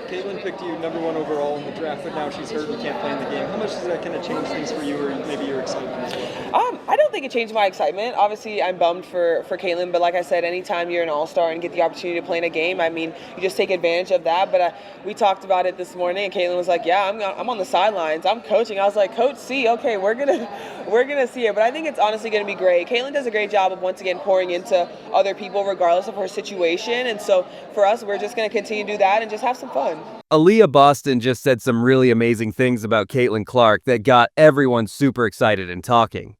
Caitlyn picked you #1 overall in the draft, but now she's hurt and can't play in the game. How much does that kind of change things for you, or maybe your excitement as well? I don't think it changed my excitement. Obviously, I'm bummed for Caitlyn, but like I said, anytime you're an all-star and get the opportunity to play in a game, I mean, you just take advantage of that. But we talked about it this morning, and Caitlyn was like, "Yeah, I'm on the sidelines. I'm coaching." I was like, "Coach C, okay, we're gonna see it." But I think it's honestly gonna be great. Caitlyn does a great job of once again pouring into other people, regardless of her situation. And so for us, we're just gonna continue to do that and just have some fun. Aliyah Boston just said some really amazing things about Caitlyn Clark that got everyone super excited and talking.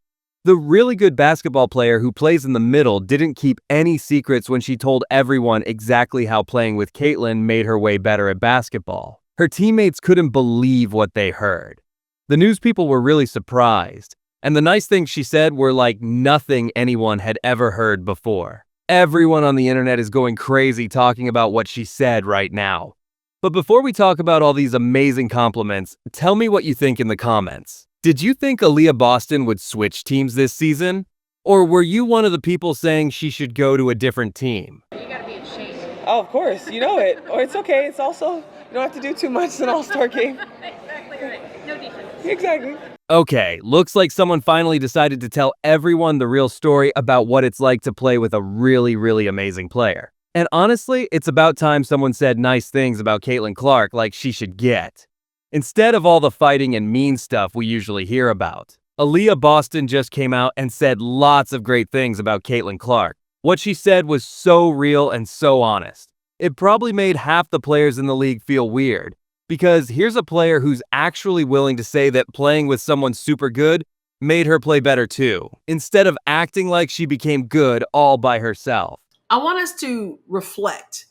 The really good basketball player who plays in the middle didn't keep any secrets when she told everyone exactly how playing with Caitlyn made her way better at basketball. Her teammates couldn't believe what they heard. The news people were really surprised, and the nice things she said were like nothing anyone had ever heard before. Everyone on the internet is going crazy talking about what she said right now. But before we talk about all these amazing compliments, tell me what you think in the comments. Did you think Aliyah Boston would switch teams this season? Or were you one of the people saying she should go to a different team? You gotta be ashamed. Oh, of course, you know it. Or it's okay. It's also, you don't have to do too much in an all-star game. Exactly right. No defense. Exactly. Okay, looks like someone finally decided to tell everyone the real story about what it's like to play with a really amazing player. And honestly, it's about time someone said nice things about Caitlyn Clark like she should get, instead of all the fighting and mean stuff we usually hear about. Aliyah Boston just came out and said lots of great things about Caitlyn Clark. What she said was so real and so honest. It probably made half the players in the league feel weird, because here's a player who's actually willing to say that playing with someone super good made her play better too, instead of acting like she became good all by herself. I want us to reflect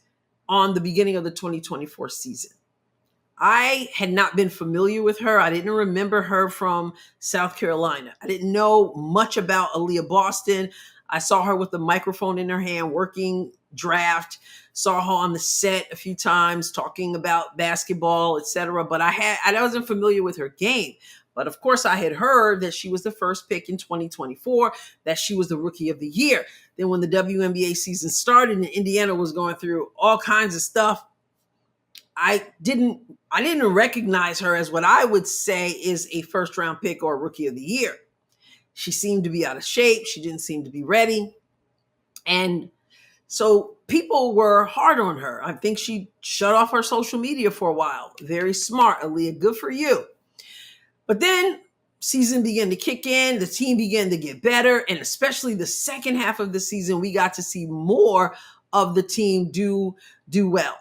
on the beginning of the 2024 season. I had not been familiar with her. I didn't remember her from South Carolina. I didn't know much about Aliyah Boston. I saw her with the microphone in her hand working draft, saw her on the set a few times talking about basketball, etc. But I wasn't familiar with her game. But of course, I had heard that she was the first pick in 2024, that she was the rookie of the year. Then when the WNBA season started and Indiana was going through all kinds of stuff, I didn't recognize her as what I would say is a first round pick or rookie of the year. She seemed to be out of shape. She didn't seem to be ready. And so people were hard on her. I think she shut off her social media for a while. Very smart, Aliyah. Good for you. But then season began to kick in. The team began to get better. And especially the second half of the season, we got to see more of the team do well.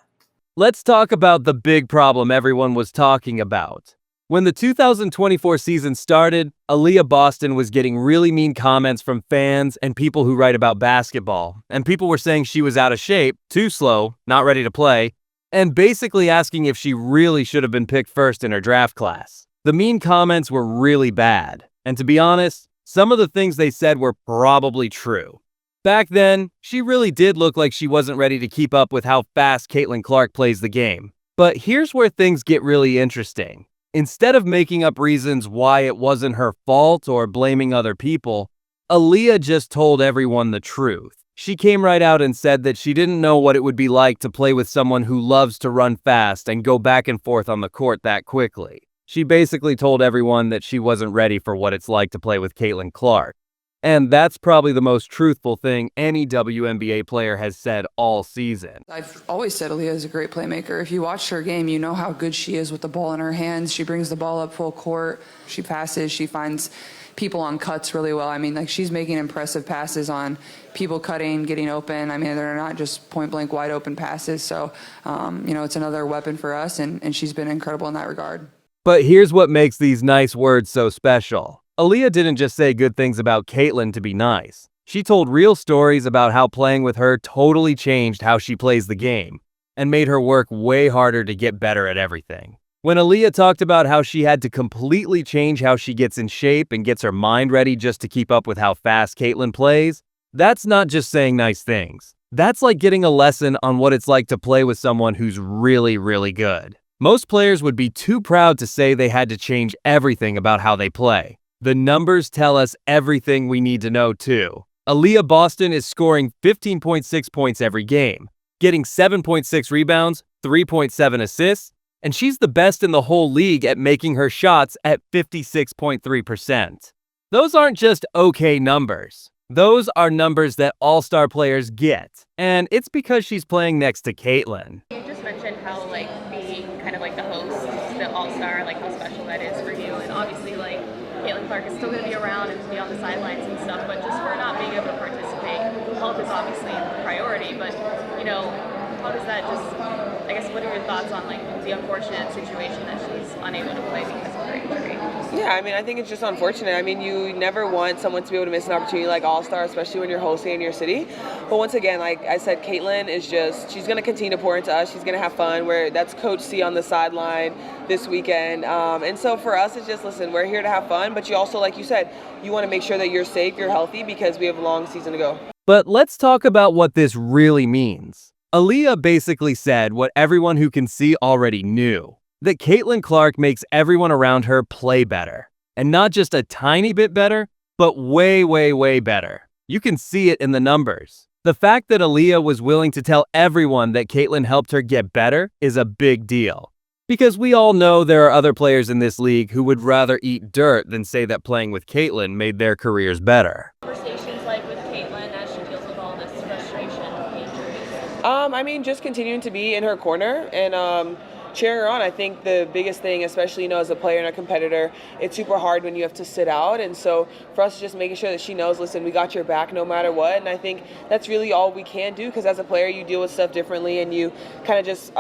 Let's talk about the big problem everyone was talking about. When the 2024 season started, Aliyah Boston was getting really mean comments from fans and people who write about basketball, and people were saying she was out of shape, too slow, not ready to play, and basically asking if she really should have been picked first in her draft class. The mean comments were really bad, and to be honest, some of the things they said were probably true. Back then, she really did look like she wasn't ready to keep up with how fast Caitlyn Clark plays the game. But here's where things get really interesting. Instead of making up reasons why it wasn't her fault or blaming other people, Aliyah just told everyone the truth. She came right out and said that she didn't know what it would be like to play with someone who loves to run fast and go back and forth on the court that quickly. She basically told everyone that she wasn't ready for what it's like to play with Caitlyn Clark. And that's probably the most truthful thing any WNBA player has said all season. I've always said Aliyah is a great playmaker. If you watch her game, you know how good she is with the ball in her hands. She brings the ball up full court. She passes. She finds people on cuts really well. I mean, like, she's making impressive passes on people cutting, getting open. I mean, they're not just point blank wide open passes. So, it's another weapon for us, and she's been incredible in that regard. But here's what makes these nice words so special. Aliyah didn't just say good things about Caitlyn to be nice. She told real stories about how playing with her totally changed how she plays the game and made her work way harder to get better at everything. When Aliyah talked about how she had to completely change how she gets in shape and gets her mind ready just to keep up with how fast Caitlyn plays, that's not just saying nice things. That's like getting a lesson on what it's like to play with someone who's really good. Most players would be too proud to say they had to change everything about how they play. The numbers tell us everything we need to know too. Aliyah Boston is scoring 15.6 points every game, getting 7.6 rebounds, 3.7 assists, and she's the best in the whole league at making her shots at 56.3%. Those aren't just okay numbers. Those are numbers that all-star players get, and it's because she's playing next to Caitlyn. You just mentioned how like being kind of like the host, the all-star, like how special that is for you, and obviously like Caitlin Clark is still going to be around and to be on the sidelines and stuff, but just for not being able to participate, health is obviously a priority, but you know, how does that just, I guess, what are your thoughts on like the unfortunate situation that she's unable to play because of her injury? Yeah, I mean, I think it's just unfortunate. I mean, you never want someone to be able to miss an opportunity like All-Star, especially when you're hosting in your city. But once again, like I said, Caitlyn is just, she's going to continue to pour into us. She's going to have fun. That's Coach C on the sideline this weekend. And so for us, it's just, listen, we're here to have fun. But you also, like you said, you want to make sure that you're safe, you're healthy, because we have a long season to go. But let's talk about what this really means. Aliyah basically said what everyone who can see already knew, that Caitlin Clark makes everyone around her play better. And not just a tiny bit better, but way, way, way better. You can see it in the numbers. The fact that Aliyah was willing to tell everyone that Caitlyn helped her get better is a big deal. Because we all know there are other players in this league who would rather eat dirt than say that playing with Caitlyn made their careers better. Conversations like with Caitlin as she deals with all this frustration with the injuries? I mean, just continuing to be in her corner and cheering her on. I think the biggest thing, especially, you know, as a player and a competitor, it's super hard when you have to sit out. And so for us, just making sure that she knows, listen, we got your back no matter what. And I think that's really all we can do, because as a player, you deal with stuff differently and you kind of just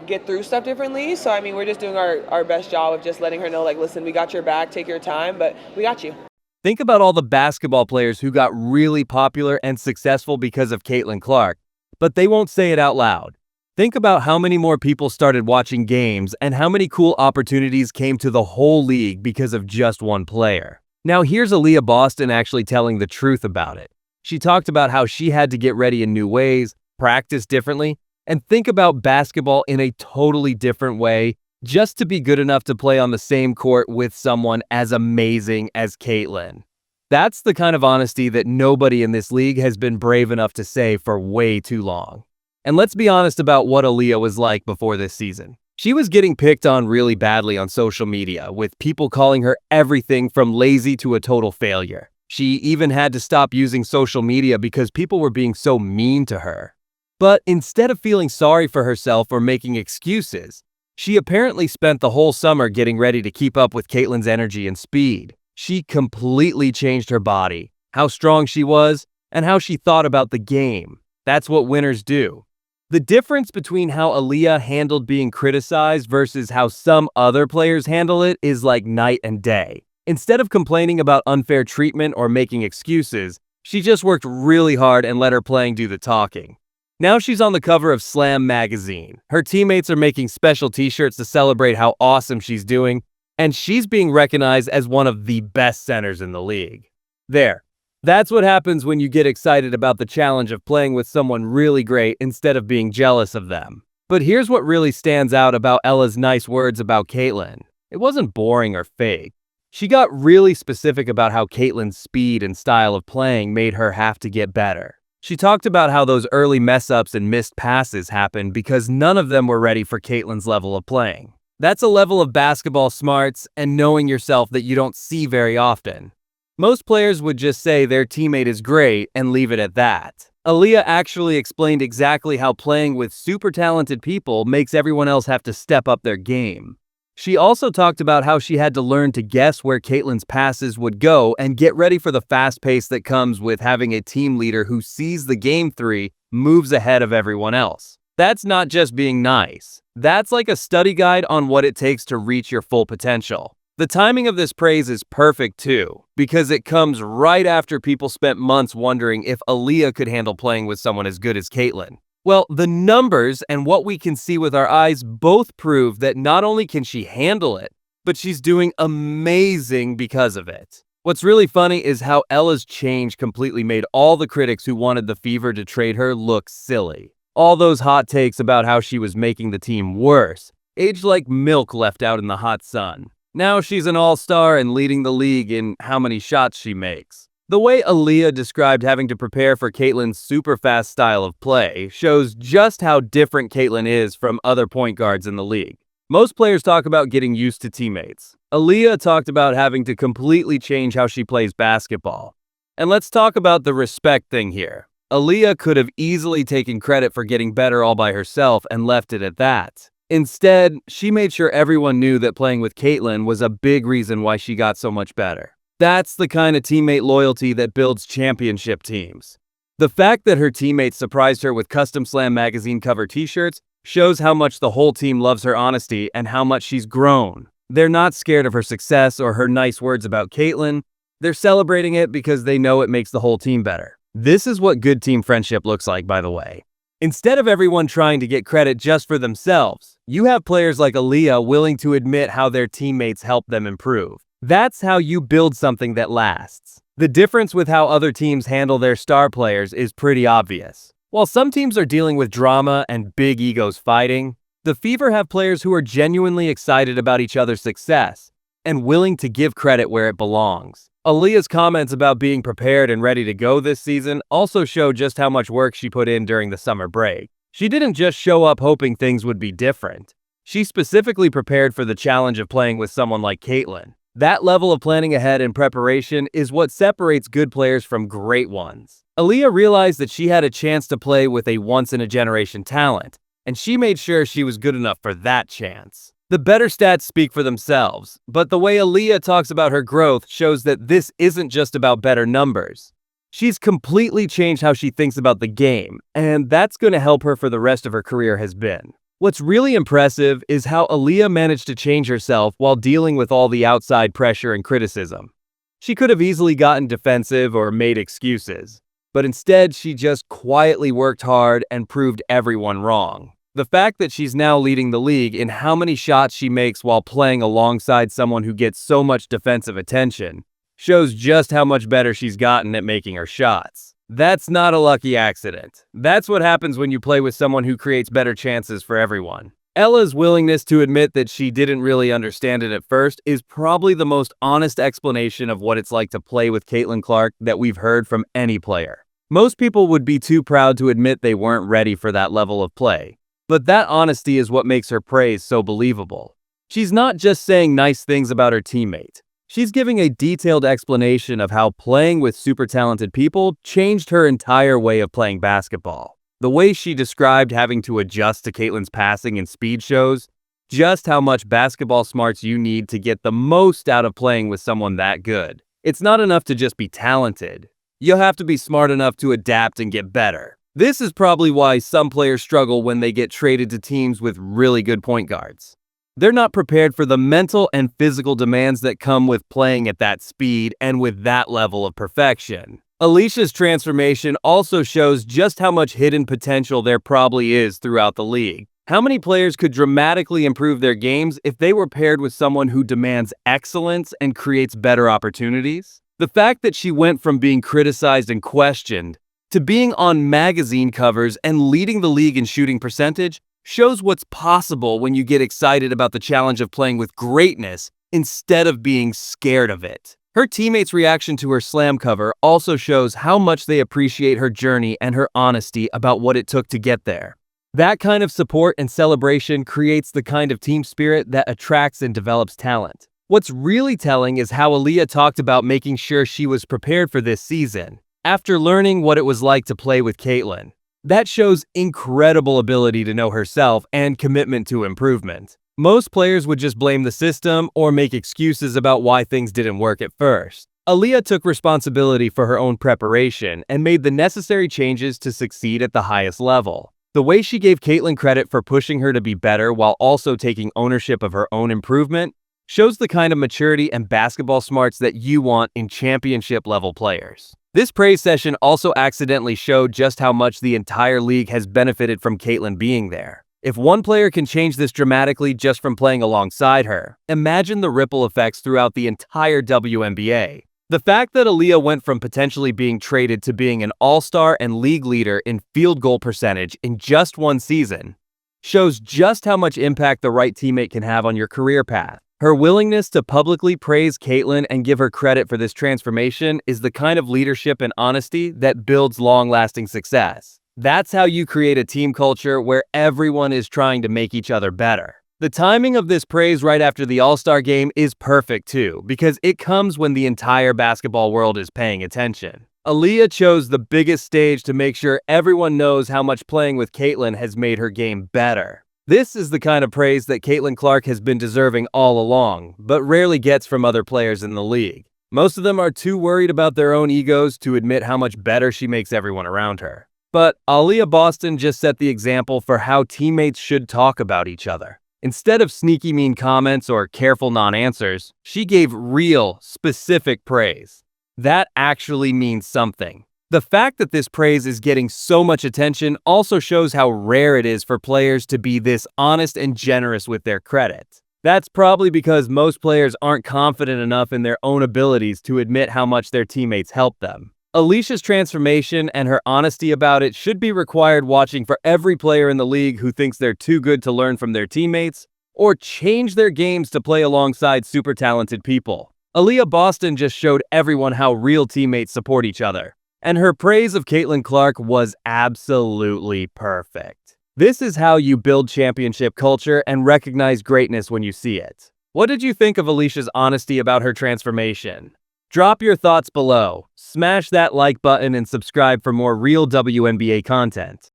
get through stuff differently. So, I mean, we're just doing our best job of just letting her know, like, listen, we got your back, take your time, but we got you. Think about all the basketball players who got really popular and successful because of Caitlin Clark, but they won't say it out loud. Think about how many more people started watching games and how many cool opportunities came to the whole league because of just one player. Now here's Aliyah Boston actually telling the truth about it. She talked about how she had to get ready in new ways, practice differently, and think about basketball in a totally different way just to be good enough to play on the same court with someone as amazing as Caitlyn. That's the kind of honesty that nobody in this league has been brave enough to say for way too long. And let's be honest about what Aliyah was like before this season. She was getting picked on really badly on social media, with people calling her everything from lazy to a total failure. She even had to stop using social media because people were being so mean to her. But instead of feeling sorry for herself or making excuses, she apparently spent the whole summer getting ready to keep up with Caitlyn's energy and speed. She completely changed her body, how strong she was, and how she thought about the game. That's what winners do. The difference between how Aliyah handled being criticized versus how some other players handle it is like night and day. Instead of complaining about unfair treatment or making excuses, she just worked really hard and let her playing do the talking. Now she's on the cover of Slam magazine. Her teammates are making special t-shirts to celebrate how awesome she's doing, and she's being recognized as one of the best centers in the league. There. That's what happens when you get excited about the challenge of playing with someone really great instead of being jealous of them. But here's what really stands out about Ella's nice words about Caitlyn. It wasn't boring or fake. She got really specific about how Caitlyn's speed and style of playing made her have to get better. She talked about how those early mess-ups and missed passes happened because none of them were ready for Caitlyn's level of playing. That's a level of basketball smarts and knowing yourself that you don't see very often. Most players would just say their teammate is great and leave it at that. Aliyah actually explained exactly how playing with super talented people makes everyone else have to step up their game. She also talked about how she had to learn to guess where Caitlyn's passes would go and get ready for the fast pace that comes with having a team leader who sees the game 3 moves ahead of everyone else. That's not just being nice. That's like a study guide on what it takes to reach your full potential. The timing of this praise is perfect too, because it comes right after people spent months wondering if Aliyah could handle playing with someone as good as Caitlyn. Well, the numbers and what we can see with our eyes both prove that not only can she handle it, but she's doing amazing because of it. What's really funny is how Ella's change completely made all the critics who wanted the Fever to trade her look silly. All those hot takes about how she was making the team worse, aged like milk left out in the hot sun. Now she's an all-star and leading the league in how many shots she makes. The way Aliyah described having to prepare for Caitlin's super fast style of play shows just how different Caitlyn is from other point guards in the league. Most players talk about getting used to teammates. Aliyah talked about having to completely change how she plays basketball. And let's talk about the respect thing here. Aliyah could have easily taken credit for getting better all by herself and left it at that. Instead, she made sure everyone knew that playing with Caitlyn was a big reason why she got so much better. That's the kind of teammate loyalty that builds championship teams. The fact that her teammates surprised her with Custom Slam magazine cover t-shirts shows how much the whole team loves her honesty and how much she's grown. They're not scared of her success or her nice words about Caitlyn. They're celebrating it because they know it makes the whole team better. This is what good team friendship looks like, by the way. Instead of everyone trying to get credit just for themselves, you have players like Aliyah willing to admit how their teammates helped them improve. That's how you build something that lasts. The difference with how other teams handle their star players is pretty obvious. While some teams are dealing with drama and big egos fighting, the Fever have players who are genuinely excited about each other's success and willing to give credit where it belongs. Aliyah's comments about being prepared and ready to go this season also show just how much work she put in during the summer break. She didn't just show up hoping things would be different. She specifically prepared for the challenge of playing with someone like Caitlyn. That level of planning ahead and preparation is what separates good players from great ones. Aliyah realized that she had a chance to play with a once-in-a-generation talent, and she made sure she was good enough for that chance. The better stats speak for themselves, but the way Aliyah talks about her growth shows that this isn't just about better numbers. She's completely changed how she thinks about the game, and that's going to help her for the rest of her career has been. What's really impressive is how Aliyah managed to change herself while dealing with all the outside pressure and criticism. She could have easily gotten defensive or made excuses, but instead she just quietly worked hard and proved everyone wrong. The fact that she's now leading the league in how many shots she makes while playing alongside someone who gets so much defensive attention shows just how much better she's gotten at making her shots. That's not a lucky accident. That's what happens when you play with someone who creates better chances for everyone. Ella's willingness to admit that she didn't really understand it at first is probably the most honest explanation of what it's like to play with Caitlyn Clark that we've heard from any player. Most people would be too proud to admit they weren't ready for that level of play. But that honesty is what makes her praise so believable. She's not just saying nice things about her teammate. She's giving a detailed explanation of how playing with super talented people changed her entire way of playing basketball. The way she described having to adjust to Caitlyn's passing and speed shows just how much basketball smarts you need to get the most out of playing with someone that good. It's not enough to just be talented. You'll have to be smart enough to adapt and get better. This is probably why some players struggle when they get traded to teams with really good point guards. They're not prepared for the mental and physical demands that come with playing at that speed and with that level of perfection. Alicia's transformation also shows just how much hidden potential there probably is throughout the league. How many players could dramatically improve their games if they were paired with someone who demands excellence and creates better opportunities? The fact that she went from being criticized and questioned to being on magazine covers and leading the league in shooting percentage shows what's possible when you get excited about the challenge of playing with greatness instead of being scared of it. Her teammates' reaction to her slam cover also shows how much they appreciate her journey and her honesty about what it took to get there. That kind of support and celebration creates the kind of team spirit that attracts and develops talent. What's really telling is how Aliyah talked about making sure she was prepared for this season, after learning what it was like to play with Caitlyn. That shows incredible ability to know herself and commitment to improvement. Most players would just blame the system or make excuses about why things didn't work at first. Aliyah took responsibility for her own preparation and made the necessary changes to succeed at the highest level. The way she gave Caitlyn credit for pushing her to be better while also taking ownership of her own improvement shows the kind of maturity and basketball smarts that you want in championship-level players. This praise session also accidentally showed just how much the entire league has benefited from Caitlyn being there. If one player can change this dramatically just from playing alongside her, imagine the ripple effects throughout the entire WNBA. The fact that Aliyah went from potentially being traded to being an all-star and league leader in field goal percentage in just one season shows just how much impact the right teammate can have on your career path. Her willingness to publicly praise Caitlyn and give her credit for this transformation is the kind of leadership and honesty that builds long-lasting success. That's how you create a team culture where everyone is trying to make each other better. The timing of this praise right after the All-Star game is perfect too, because it comes when the entire basketball world is paying attention. Aliyah chose the biggest stage to make sure everyone knows how much playing with Caitlyn has made her game better. This is the kind of praise that Caitlyn Clark has been deserving all along, but rarely gets from other players in the league. Most of them are too worried about their own egos to admit how much better she makes everyone around her. But Aliyah Boston just set the example for how teammates should talk about each other. Instead of sneaky mean comments or careful non-answers, she gave real, specific praise. That actually means something. The fact that this praise is getting so much attention also shows how rare it is for players to be this honest and generous with their credit. That's probably because most players aren't confident enough in their own abilities to admit how much their teammates helped them. Alicia's transformation and her honesty about it should be required watching for every player in the league who thinks they're too good to learn from their teammates or change their games to play alongside super talented people. Aliyah Boston just showed everyone how real teammates support each other. And her praise of Caitlyn Clark was absolutely perfect. This is how you build championship culture and recognize greatness when you see it. What did you think of Alicia's honesty about her transformation? Drop your thoughts below, smash that like button and subscribe for more real WNBA content.